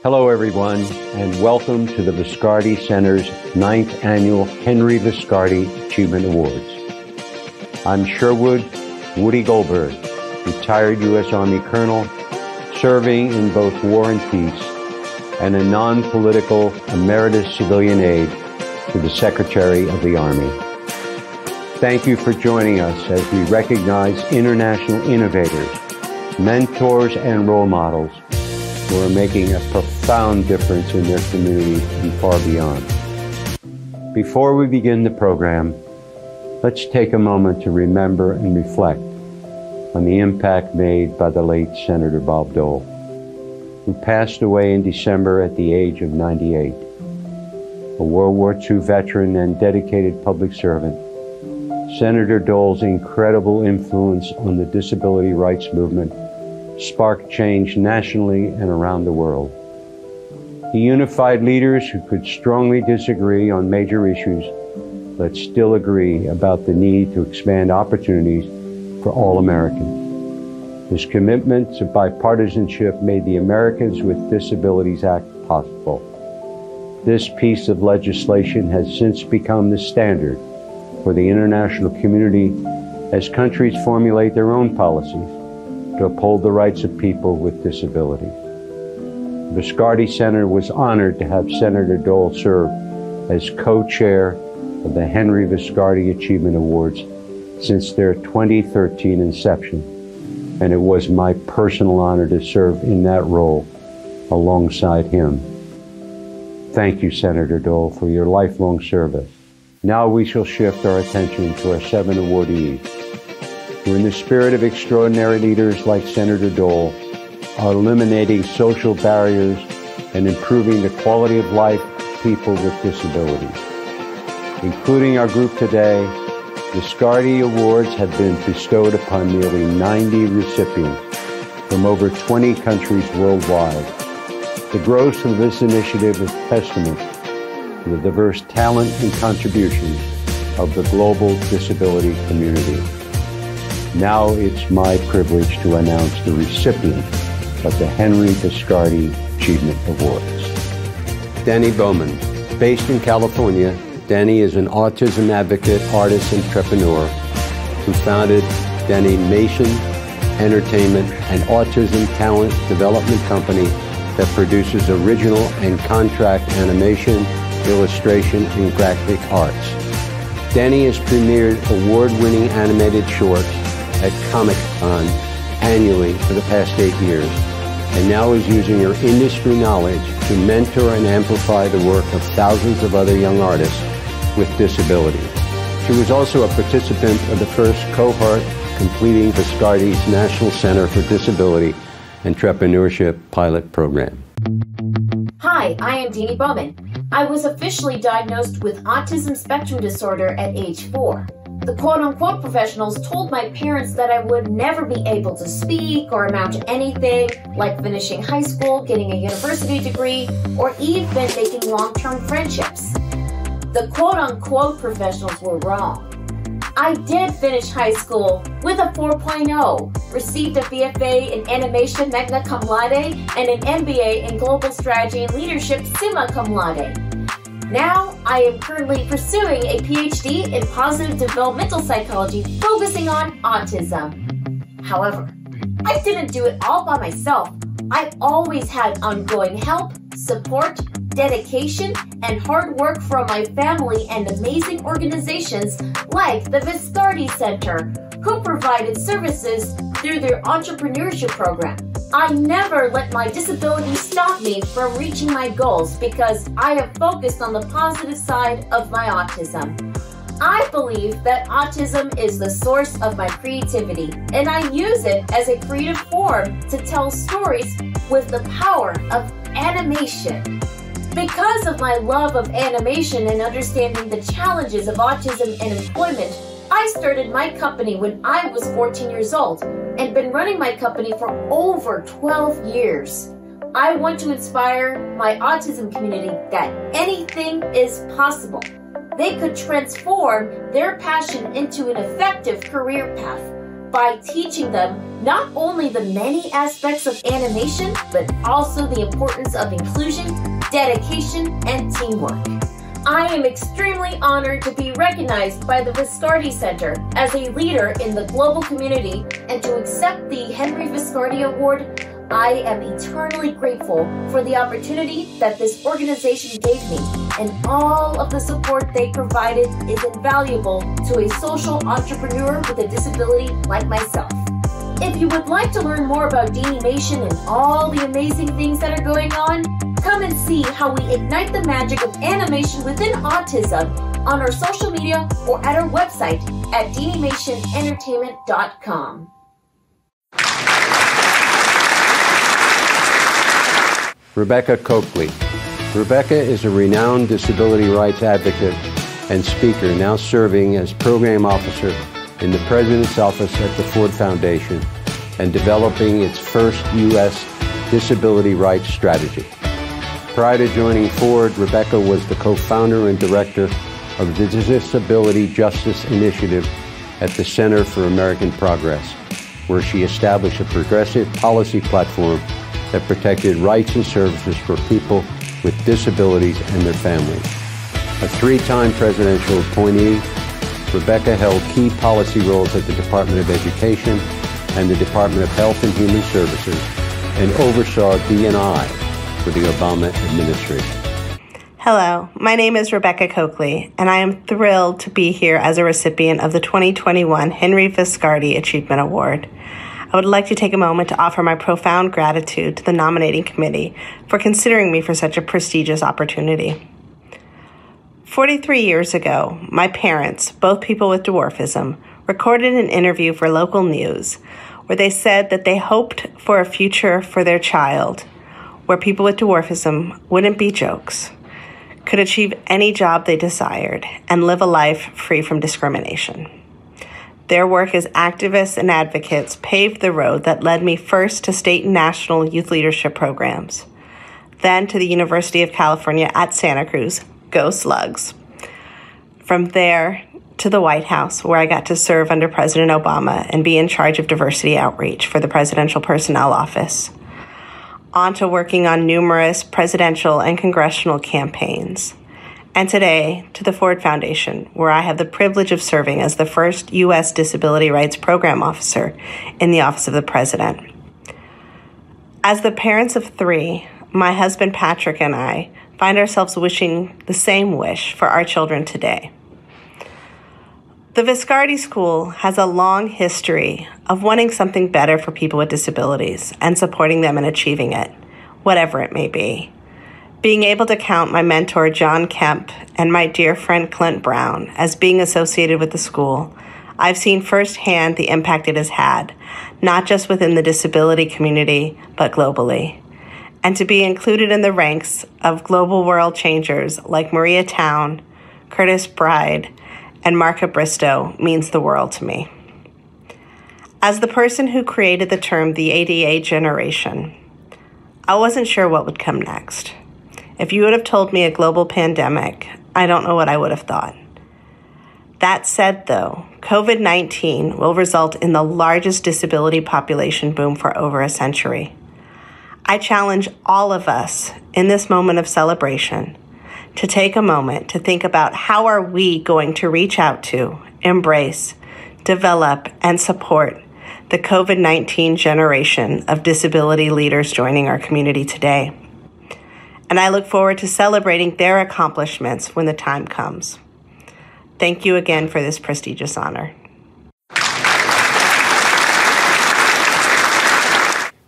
Hello, everyone, and welcome to the Viscardi Center's 9th Annual Henry Viscardi Achievement Awards. I'm Sherwood Woody Goldberg, retired U.S. Army colonel, serving in both war and peace, and a non-political emeritus civilian aide to the Secretary of the Army. Thank you for joining us as we recognize international innovators, mentors, and role models who are making a profound difference in their communities and far beyond. Before we begin the program, let's take a moment to remember and reflect on the impact made by the late Senator Bob Dole, who passed away in December at the age of 98. A World War II veteran and dedicated public servant, Senator Dole's incredible influence on the disability rights movement sparked change nationally and around the world. He unified leaders who could strongly disagree on major issues, but still agree about the need to expand opportunities for all Americans. His commitment to bipartisanship made the Americans with Disabilities Act possible. This piece of legislation has since become the standard for the international community as countries formulate their own policies to uphold the rights of people with disabilities. The Viscardi Center was honored to have Senator Dole serve as co-chair of the Henry Viscardi Achievement Awards since their 2013 inception, and it was my personal honor to serve in that role alongside him. Thank you, Senator Dole, for your lifelong service. Now we shall shift our attention to our 7 awardees, who in the spirit of extraordinary leaders like Senator Dole are eliminating social barriers and improving the quality of life of people with disabilities. Including our group today, the Viscardi Awards have been bestowed upon nearly 90 recipients from over 20 countries worldwide. The growth of this initiative is testament to the diverse talent and contributions of the global disability community. Now it's my privilege to announce the recipient of the Henry Viscardi Achievement Awards. Delaney Bauman. Based in California, Delaney is an autism advocate, artist, and entrepreneur who founded Delaney Entertainment, an autism talent development company that produces original and contract animation, illustration, and graphic arts. Delaney has premiered award-winning animated shorts at Comic-Con annually for the past 8 years, and now is using her industry knowledge to mentor and amplify the work of thousands of other young artists with disabilities. She was also a participant of the first cohort completing Viscardi's National Center for Disability Entrepreneurship pilot program. Hi, I am Delaney Bauman. I was officially diagnosed with autism spectrum disorder at age 4. The quote-unquote professionals told my parents that I would never be able to speak or amount to anything, like finishing high school, getting a university degree, or even making long-term friendships. The quote-unquote professionals were wrong. I did finish high school with a 4.0, received a BFA in animation magna cum laude, and an MBA in global strategy and leadership summa cum laude. Now, I am currently pursuing a PhD in positive developmental psychology focusing on autism. However, I didn't do it all by myself. I always had ongoing help, support, dedication, and hard work from my family and amazing organizations like the Viscardi Center, who provided services through their entrepreneurship program. I never let my disability stop me from reaching my goals because I have focused on the positive side of my autism. I believe that autism is the source of my creativity, and I use it as a creative form to tell stories with the power of animation. Because of my love of animation and understanding the challenges of autism and employment, I started my company when I was 14 years old and been running my company for over 12 years. I want to inspire my autism community that anything is possible. They could transform their passion into an effective career path. by teaching them not only the many aspects of animation, but also the importance of inclusion, dedication, and teamwork. I am extremely honored to be recognized by the Viscardi Center as a leader in the global community and to accept the Henry Viscardi Award. I am eternally grateful for the opportunity that this organization gave me, and all of the support they provided is invaluable to a social entrepreneur with a disability like myself. If you would like to learn more about Deanimation and all the amazing things that are going on, come and see how we ignite the magic of animation within autism on our social media or at our website at deanimationentertainment.com. Rebecca Coakley. Rebecca is a renowned disability rights advocate and speaker, now serving as program officer in the President's Office at the Ford Foundation and developing its first U.S. disability rights strategy. Prior to joining Ford, Rebecca was the co-founder and director of the Disability Justice Initiative at the Center for American Progress, where she established a progressive policy platform that protected rights and services for people with disabilities and their families. A three-time presidential appointee, Rebecca held key policy roles at the Department of Education and the Department of Health and Human Services, and oversaw D&I for the Obama administration. Hello, my name is Rebecca Coakley, and I am thrilled to be here as a recipient of the 2021 Henry Viscardi Achievement Award. I would like to take a moment to offer my profound gratitude to the nominating committee for considering me for such a prestigious opportunity. 43 years ago, my parents, both people with dwarfism, recorded an interview for local news where they said that they hoped for a future for their child where people with dwarfism wouldn't be jokes, could achieve any job they desired, and live a life free from discrimination. Their work as activists and advocates paved the road that led me first to state and national youth leadership programs, then to the University of California at Santa Cruz, go Slugs. From there to the White House, where I got to serve under President Obama and be in charge of diversity outreach for the Presidential Personnel Office, on to working on numerous presidential and congressional campaigns, and today to the Ford Foundation, where I have the privilege of serving as the first U.S. Disability Rights Program Officer in the Office of the President. As the parents of three, my husband Patrick and I find ourselves wishing the same wish for our children today. The Viscardi School has a long history of wanting something better for people with disabilities and supporting them in achieving it, whatever it may be. Being able to count my mentor, John Kemp, and my dear friend, Clint Brown, as being associated with the school, I've seen firsthand the impact it has had, not just within the disability community, but globally. And to be included in the ranks of global world changers like Maria Town, Curtis Bride, and Marka Bristow means the world to me. As the person who created the term the ADA generation, I wasn't sure what would come next. If you would have told me a global pandemic, I don't know what I would have thought. That said, though, COVID-19 will result in the largest disability population boom for over a century. I challenge all of us in this moment of celebration to take a moment to think about how are we going to reach out to, embrace, develop, and support the COVID-19 generation of disability leaders joining our community today. And I look forward to celebrating their accomplishments when the time comes. Thank you again for this prestigious honor.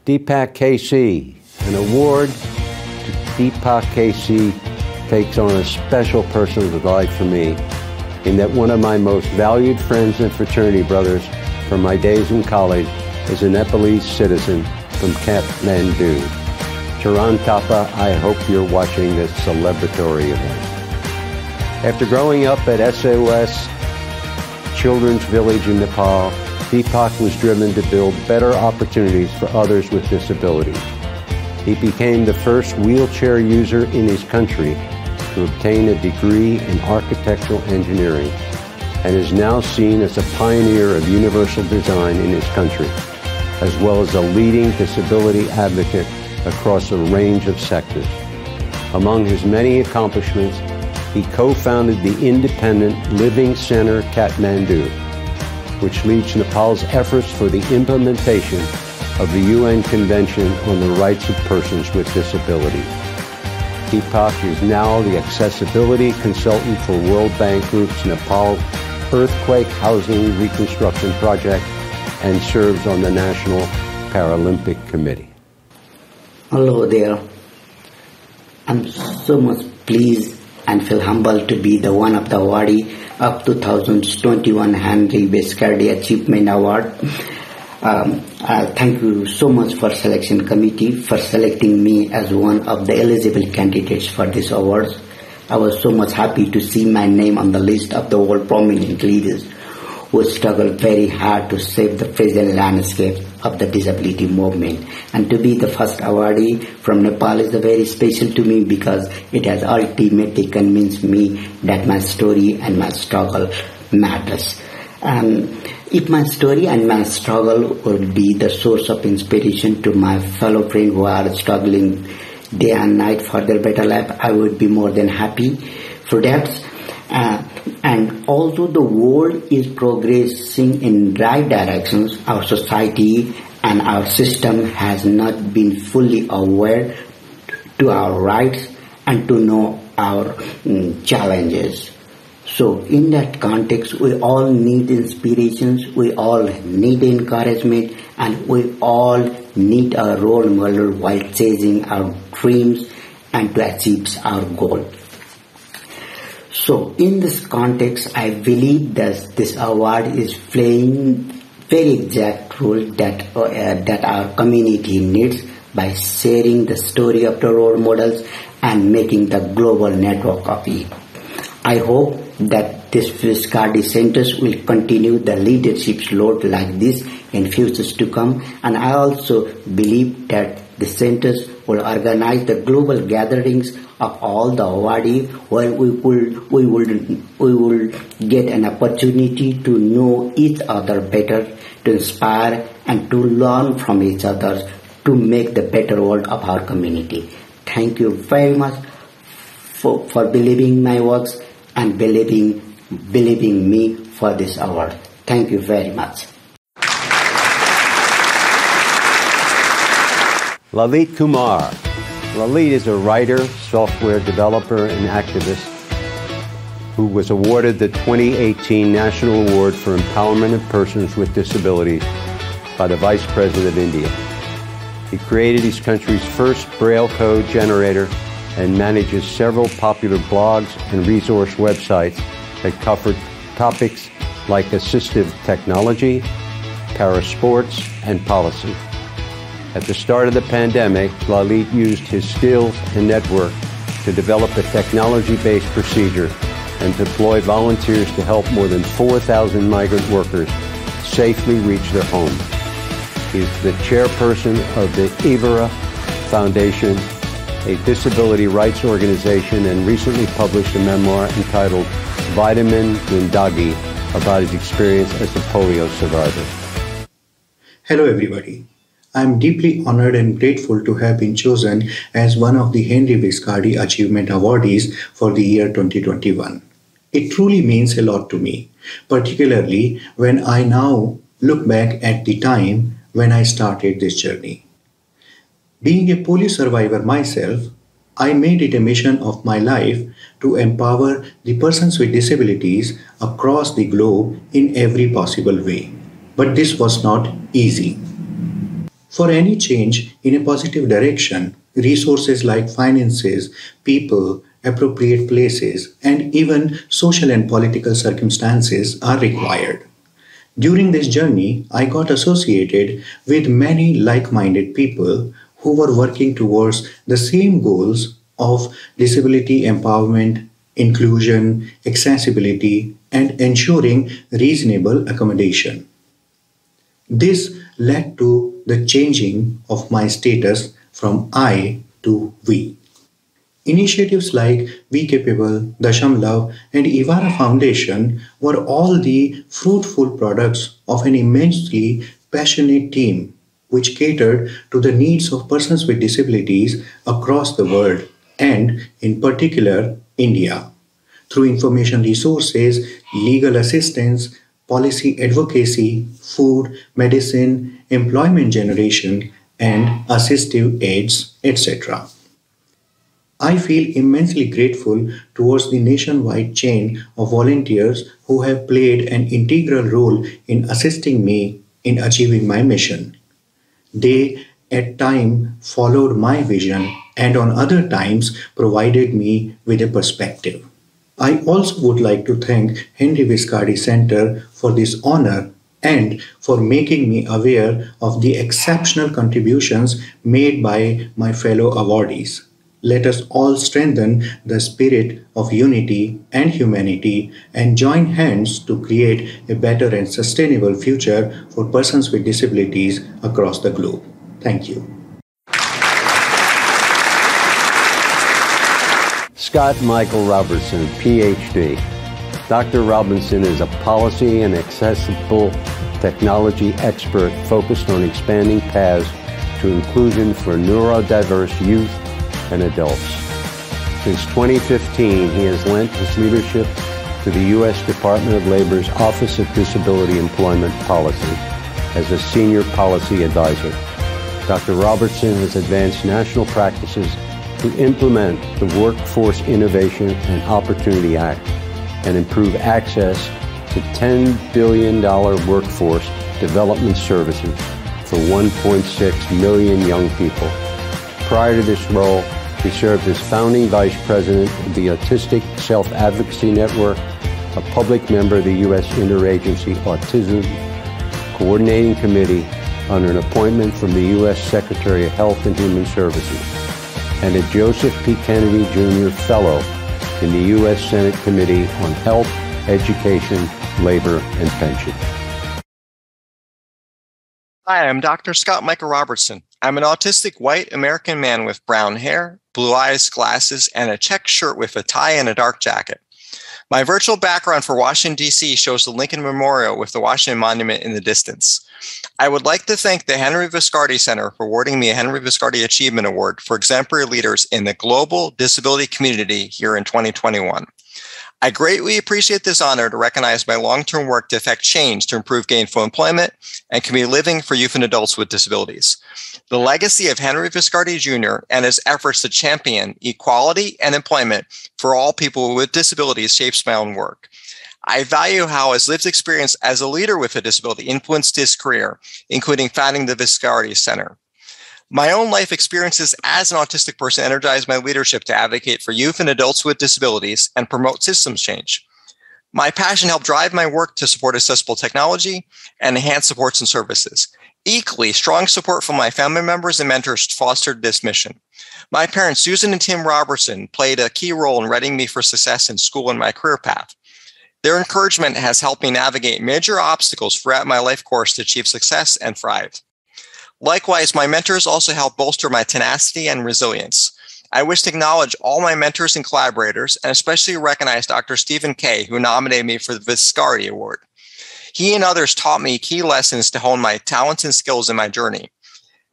Deepak KC. An award to Deepak KC takes on a special personal life for me, in that one of my most valued friends and fraternity brothers from my days in college is a Nepalese citizen from Kathmandu. Charan Thapa, I hope you're watching this celebratory event. After growing up at SOS Children's Village in Nepal, Deepak was driven to build better opportunities for others with disabilities. He became the first wheelchair user in his country to obtain a degree in architectural engineering and is now seen as a pioneer of universal design in his country, as well as a leading disability advocate across a range of sectors. Among his many accomplishments, he co-founded the independent Living Center Kathmandu, which leads Nepal's efforts for the implementation of the UN Convention on the Rights of Persons with Disabilities. Deepak is now the accessibility consultant for World Bank Group's Nepal Earthquake Housing Reconstruction Project and serves on the National Paralympic Committee. Hello there. I'm so much pleased and feel humbled to be the one of the awardee of 2021 Henry Viscardi Achievement Award. Thank you so much for selection committee for selecting me as one of the eligible candidates for this award. I was so much happy to see my name on the list of the world prominent leaders who struggled very hard to save the fragile landscape of the disability movement. And to be the first awardee from Nepal is very special to me because it has ultimately convinced me that my story and my struggle matters. If my story and my struggle would be the source of inspiration to my fellow friends who are struggling day and night for their better life, I would be more than happy for that. And although the world is progressing in right directions, our society and our system has not been fully aware to our rights and to know our challenges. So in that context, we all need inspirations, we all need encouragement, and we all need a role model while chasing our dreams and to achieve our goal. So in this context, I believe that this award is playing very exact role that our community needs by sharing the story of the role models and making the global network of it. I hope that this Viscardi Centers will continue the leadership load like this in futures to come, and I also believe that the centers will organize the global gatherings of all the awardees where we will get an opportunity to know each other better, to inspire and to learn from each other to make the better world of our community. Thank you very much for believing my works and believing me for this award. Thank you very much. Lalit Kumar. Lalit is a writer, software developer, and activist who was awarded the 2018 National Award for Empowerment of Persons with Disabilities by the Vice President of India. He created his country's first Braille code generator and manages several popular blogs and resource websites that cover topics like assistive technology, parasports, and policy. At the start of the pandemic, Lalit used his skills and network to develop a technology-based procedure and deploy volunteers to help more than 4,000 migrant workers safely reach their homes. He is the chairperson of the Ivara Foundation, a disability rights organization, and recently published a memoir entitled Vitamin Windagi about his experience as a polio survivor. Hello everybody. I am deeply honored and grateful to have been chosen as one of the Henry Viscardi Achievement Awardees for the year 2021. It truly means a lot to me, particularly when I now look back at the time when I started this journey. Being a polio survivor myself, I made it a mission of my life to empower the persons with disabilities across the globe in every possible way. But this was not easy. For any change in a positive direction, resources like finances, people, appropriate places, and even social and political circumstances are required. During this journey, I got associated with many like-minded people who were working towards the same goals of disability empowerment, inclusion, accessibility, and ensuring reasonable accommodation. This led to the changing of my status from I to we. Initiatives like We Capable, Dasham Love, and Ivara Foundation were all the fruitful products of an immensely passionate team which catered to the needs of persons with disabilities across the world and, in particular, India. Through information resources, legal assistance, policy advocacy, food, medicine, employment generation, and assistive aids, etc. I feel immensely grateful towards the nationwide chain of volunteers who have played an integral role in assisting me in achieving my mission. They, at times, followed my vision and on other times provided me with a perspective. I also would like to thank Henry Viscardi Center for this honor and for making me aware of the exceptional contributions made by my fellow awardees. Let us all strengthen the spirit of unity and humanity and join hands to create a better and sustainable future for persons with disabilities across the globe. Thank you. Scott Michael Robertson, PhD. Dr. Robertson is a policy and accessible technology expert focused on expanding paths to inclusion for neurodiverse youth and adults. Since 2015, he has lent his leadership to the U.S. Department of Labor's Office of Disability Employment Policy as a senior policy advisor. Dr. Robertson has advanced national practices to implement the Workforce Innovation and Opportunity Act and improve access to $10 billion workforce development services for 1.6 million young people. Prior to this role, he served as founding vice president of the Autistic Self-Advocacy Network, a public member of the U.S. Interagency Autism Coordinating Committee under an appointment from the U.S. Secretary of Health and Human Services, and a Joseph P. Kennedy Jr. Fellow in the U.S. Senate Committee on Health, Education, Labor, and Pensions. Hi, I'm Dr. Scott Michael Robertson. I'm an autistic white American man with brown hair, blue eyes, glasses, and a check shirt with a tie and a dark jacket. My virtual background for Washington, D.C. shows the Lincoln Memorial with the Washington Monument in the distance. I would like to thank the Henry Viscardi Center for awarding me a Henry Viscardi Achievement Award for exemplary leaders in the global disability community here in 2021. I greatly appreciate this honor to recognize my long-term work to effect change to improve gainful employment and community living for youth and adults with disabilities. The legacy of Henry Viscardi Jr. and his efforts to champion equality and employment for all people with disabilities shapes my own work. I value how his lived experience as a leader with a disability influenced his career, including founding the Viscardi Center. My own life experiences as an autistic person energized my leadership to advocate for youth and adults with disabilities and promote systems change. My passion helped drive my work to support accessible technology and enhance supports and services. Equally, strong support from my family members and mentors fostered this mission. My parents, Susan and Tim Robertson, played a key role in readying me for success in school and my career path. Their encouragement has helped me navigate major obstacles throughout my life course to achieve success and thrive. Likewise, my mentors also helped bolster my tenacity and resilience. I wish to acknowledge all my mentors and collaborators, and especially recognize Dr. Stephen Kay, who nominated me for the Viscardi Award. He and others taught me key lessons to hone my talents and skills in my journey.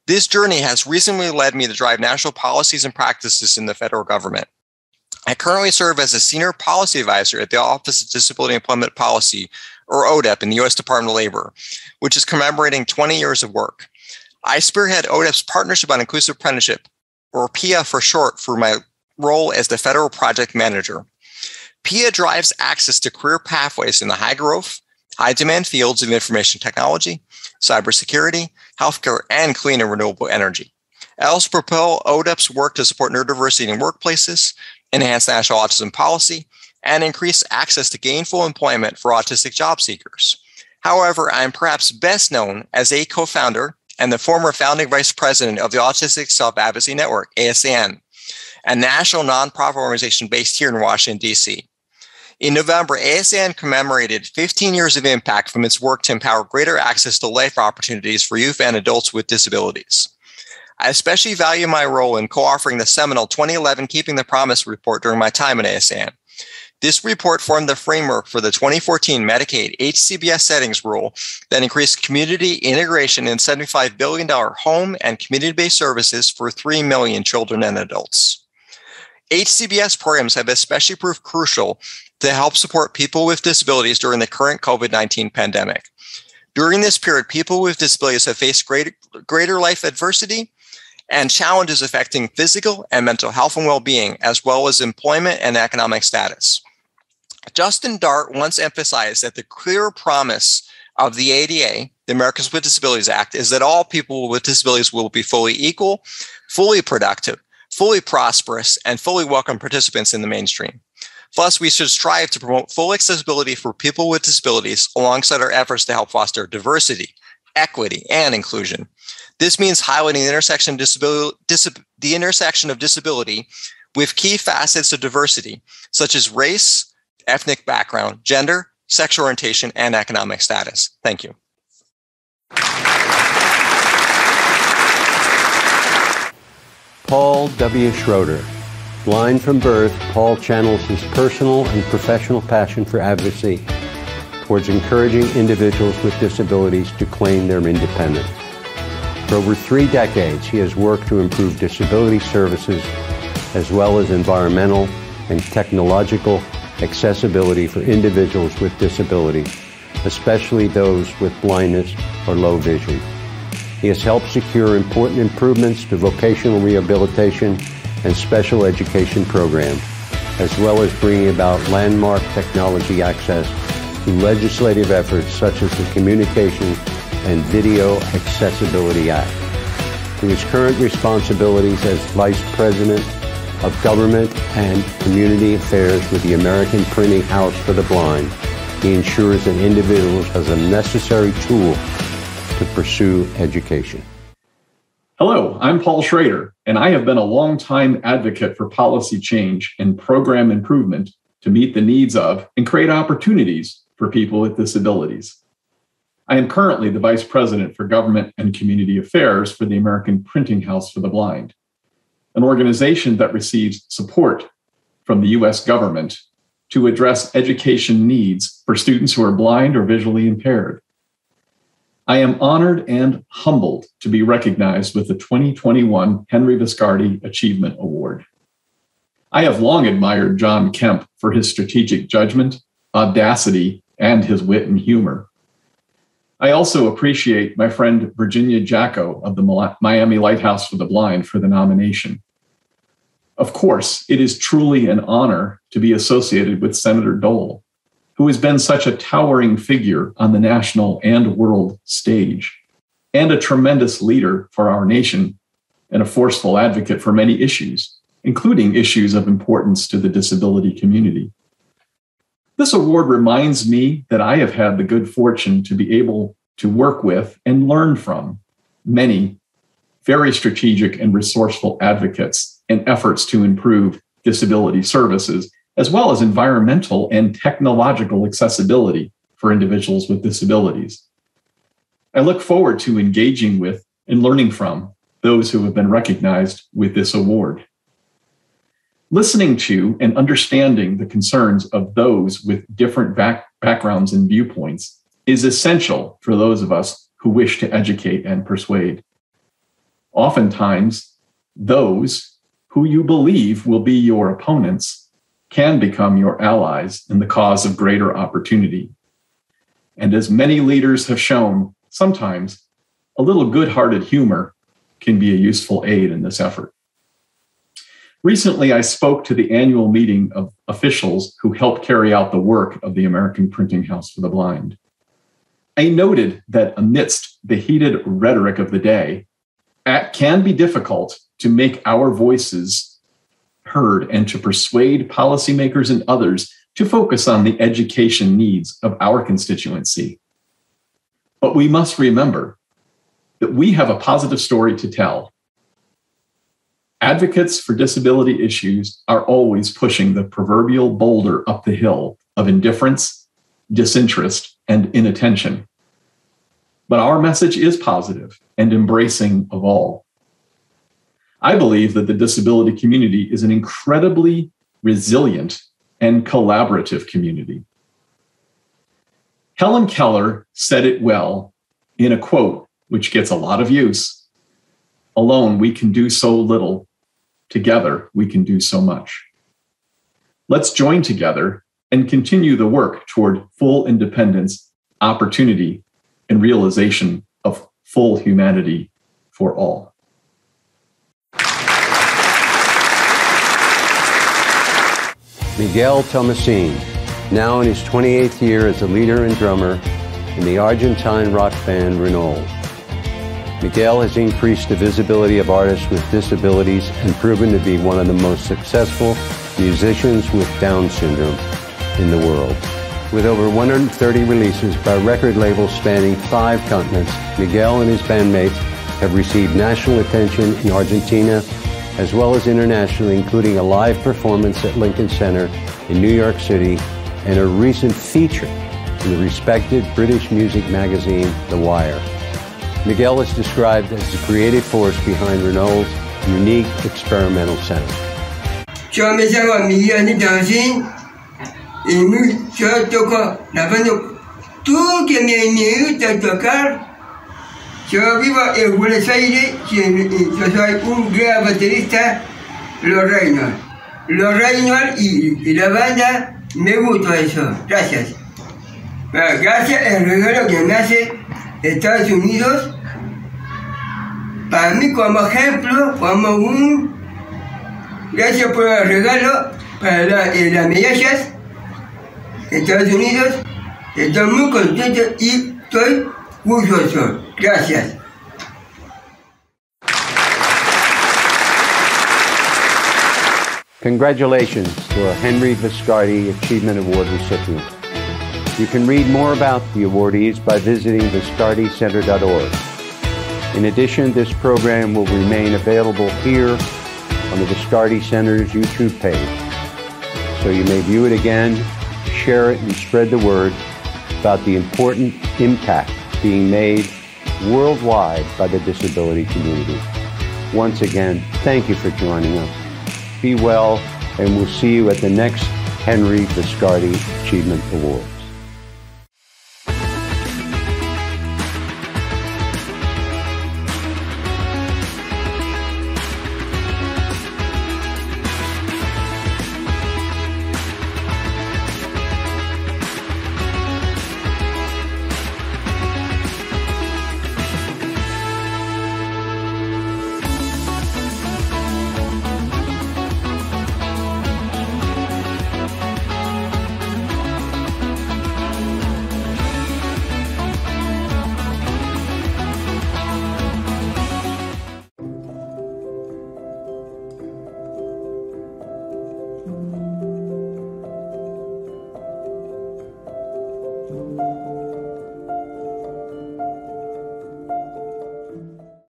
This journey has recently led me to drive national policies and practices in the federal government. I currently serve as a senior policy advisor at the Office of Disability Employment Policy, or ODEP, in the U.S. Department of Labor, which is commemorating 20 years of work. I spearhead ODEP's Partnership on Inclusive Apprenticeship, or PIA for short, for my role as the Federal Project Manager. PIA drives access to career pathways in the high-growth, high-demand fields of information technology, cybersecurity, healthcare, and clean and renewable energy. I also propel ODEP's work to support neurodiversity in workplaces, enhance national autism policy, and increase access to gainful employment for autistic job seekers. However, I am perhaps best known as a co-founder and the former founding vice president of the Autistic Self-Advocacy Network, ASAN, a national nonprofit organization based here in Washington, D.C. In November, ASAN commemorated 15 years of impact from its work to empower greater access to life opportunities for youth and adults with disabilities. I especially value my role in co-authoring the seminal 2011 Keeping the Promise report during my time at ASAN. This report formed the framework for the 2014 Medicaid HCBS settings rule that increased community integration in $75 billion home and community-based services for 3 million children and adults. HCBS programs have especially proved crucial to help support people with disabilities during the current COVID-19 pandemic. During this period, people with disabilities have faced greater life adversity and challenges affecting physical and mental health and well-being, as well as employment and economic status. Justin Dart once emphasized that the clear promise of the ADA, the Americans with Disabilities Act, is that all people with disabilities will be fully equal, fully productive, fully prosperous, and fully welcome participants in the mainstream. Thus, we should strive to promote full accessibility for people with disabilities alongside our efforts to help foster diversity, equity, and inclusion. This means highlighting the intersection of disability with key facets of diversity, such as race, ethnic background, gender, sexual orientation, and economic status. Thank you. Paul W. Schroeder. Blind from birth, Paul channels his personal and professional passion for advocacy towards encouraging individuals with disabilities to claim their independence. For over 3 decades, he has worked to improve disability services as well as environmental and technological accessibility for individuals with disabilities, especially those with blindness or low vision. He has helped secure important improvements to vocational rehabilitation and special education programs, as well as bringing about landmark technology access to legislative efforts such as the Communications and Video Accessibility Act. To his current responsibilities as Vice President of Government and Community Affairs with the American Printing House for the Blind, he ensures that individuals have the necessary tool to pursue education. Hello, I'm Paul Schroeder, and I have been a longtime advocate for policy change and program improvement to meet the needs of and create opportunities for people with disabilities. I am currently the Vice President for Government and Community Affairs for the American Printing House for the Blind, an organization that receives support from the U.S. government to address education needs for students who are blind or visually impaired. I am honored and humbled to be recognized with the 2021 Henry Viscardi Achievement Award. I have long admired John Kemp for his strategic judgment, audacity, and his wit and humor. I also appreciate my friend Virginia Jacko of the Miami Lighthouse for the Blind for the nomination. Of course, it is truly an honor to be associated with Senator Dole, who has been such a towering figure on the national and world stage, and a tremendous leader for our nation and a forceful advocate for many issues, including issues of importance to the disability community. This award reminds me that I have had the good fortune to be able to work with and learn from many very strategic and resourceful advocates in efforts to improve disability services, as well as environmental and technological accessibility for individuals with disabilities. I look forward to engaging with and learning from those who have been recognized with this award. Listening to and understanding the concerns of those with different backgrounds and viewpoints is essential for those of us who wish to educate and persuade. Oftentimes, those who you believe will be your opponents can become your allies in the cause of greater opportunity. And as many leaders have shown, sometimes a little good-hearted humor can be a useful aid in this effort. Recently, I spoke to the annual meeting of officials who help carry out the work of the American Printing House for the Blind. I noted that amidst the heated rhetoric of the day, it can be difficult to make our voices heard and to persuade policymakers and others to focus on the education needs of our constituency. But we must remember that we have a positive story to tell. Advocates for disability issues are always pushing the proverbial boulder up the hill of indifference, disinterest, and inattention. But our message is positive and embracing of all. I believe that the disability community is an incredibly resilient and collaborative community. Helen Keller said it well in a quote, which gets a lot of use. Alone, we can do so little. Together, we can do so much. Let's join together and continue the work toward full independence, opportunity, and realization of full humanity for all. Miguel Thomasine, now in his 28th year as a leader and drummer in the Argentine rock band Renault. Miguel has increased the visibility of artists with disabilities and proven to be one of the most successful musicians with Down syndrome in the world. With over 130 releases by record labels spanning 5 continents, Miguel and his bandmates have received national attention in Argentina as well as internationally, including a live performance at Lincoln Center in New York City and a recent feature in the respected British music magazine, The Wire. Miguel is described as the creative force behind Renault's unique experimental sound. Yo me llamo Miguel Thomasine y yo toco la banda. Tú que me gusta tocar. Yo vivo en Buenos Aires y yo soy un gran baterista, Los Reynolds. Los Reynolds y la banda, me gusta eso. Gracias. Gracias el regalo que me hace Estados Unidos. Para mí como ejemplo, gracias por el regalo para las medallas de Estados Unidos. Estoy muy contento y estoy orgulloso. Gracias. Congratulations to our Henry Viscardi Achievement Award recipients. You can read more about the awardees by visiting viscardicenter.org. In addition, this program will remain available here on the Viscardi Center's YouTube page, so you may view it again, share it, and spread the word about the important impact being made worldwide by the disability community. Once again, thank you for joining us. Be well, and we'll see you at the next Henry Viscardi Achievement Award.